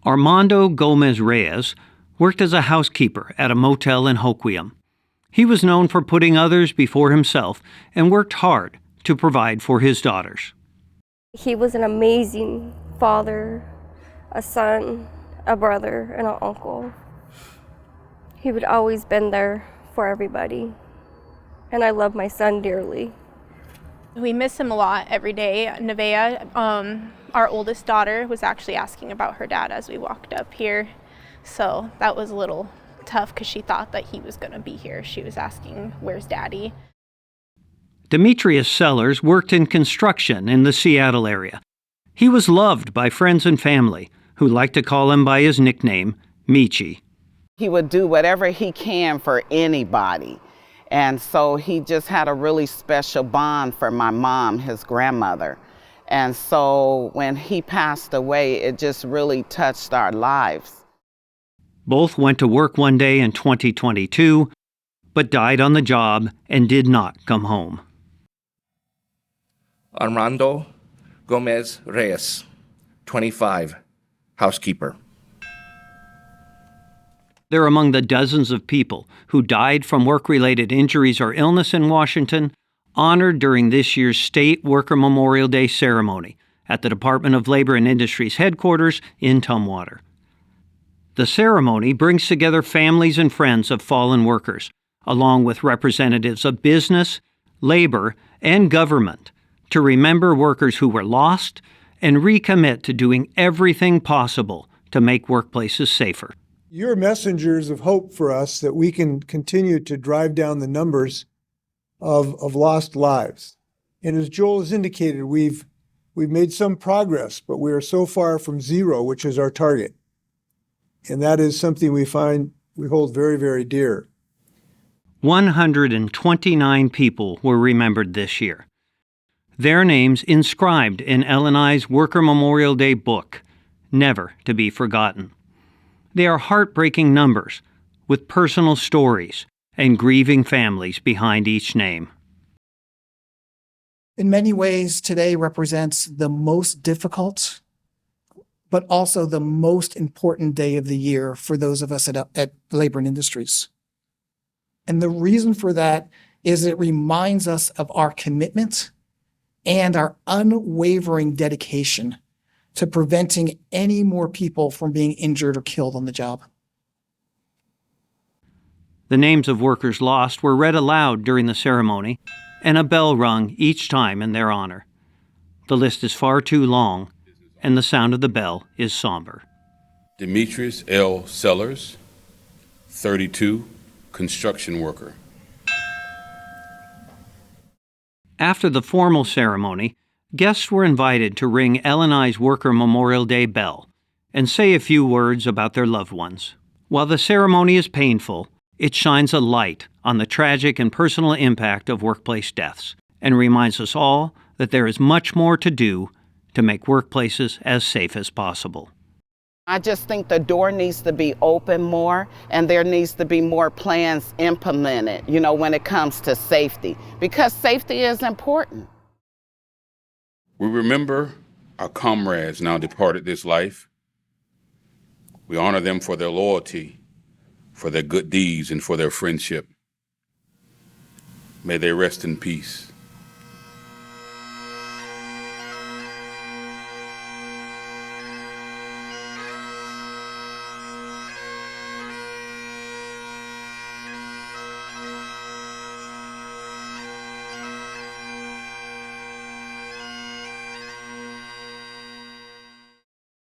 Armando Gomez Reyes worked as a housekeeper at a motel in Hoquiam. He was known for putting others before himself and worked hard to provide for his daughters. He was an amazing father, a son, a brother, and an uncle. He would always been there for everybody, and I love my son dearly. We miss him a lot every day. Nevaeh, our oldest daughter, was actually asking about her dad as we walked up here, so that was a little tough because she thought that he was going to be here. She was asking, "Where's Daddy?" Demetrius Sellers worked in construction in the Seattle area. He was loved by friends and family, who liked to call him by his nickname, Michi. He would do whatever he can for anybody. And so he just had a really special bond for my mom, his grandmother. And so when he passed away, it just really touched our lives. Both went to work one day in 2022, but died on the job and did not come home. Armando Gomez Reyes, 25, housekeeper. They're among the dozens of people who died from work-related injuries or illness in Washington, honored during this year's State Worker Memorial Day ceremony at the Department of Labor and Industry's headquarters in Tumwater. The ceremony brings together families and friends of fallen workers, along with representatives of business, labor, and government, to remember workers who were lost and recommit to doing everything possible to make workplaces safer. You're messengers of hope for us that we can continue to drive down the numbers of lost lives. And as Joel has indicated, we've made some progress, but we are so far from zero, which is our target. And that is something we hold very, very dear. 129 people were remembered this year. Their names inscribed in L&I's Worker Memorial Day book, never to be forgotten. They are heartbreaking numbers, with personal stories and grieving families behind each name. In many ways, today represents the most difficult, but also the most important day of the year for those of us at Labor and Industries. And the reason for that is it reminds us of our commitment and our unwavering dedication to preventing any more people from being injured or killed on the job. The names of workers lost were read aloud during the ceremony, and a bell rung each time in their honor. The list is far too long, and the sound of the bell is somber. Demetrius L. Sellers, 32, construction worker. After the formal ceremony, guests were invited to ring L&I's Worker Memorial Day bell and say a few words about their loved ones. While the ceremony is painful, it shines a light on the tragic and personal impact of workplace deaths and reminds us all that there is much more to do to make workplaces as safe as possible. I just think the door needs to be open more, and there needs to be more plans implemented, when it comes to safety, because safety is important. We remember our comrades now departed this life. We honor them for their loyalty, for their good deeds, and for their friendship. May they rest in peace.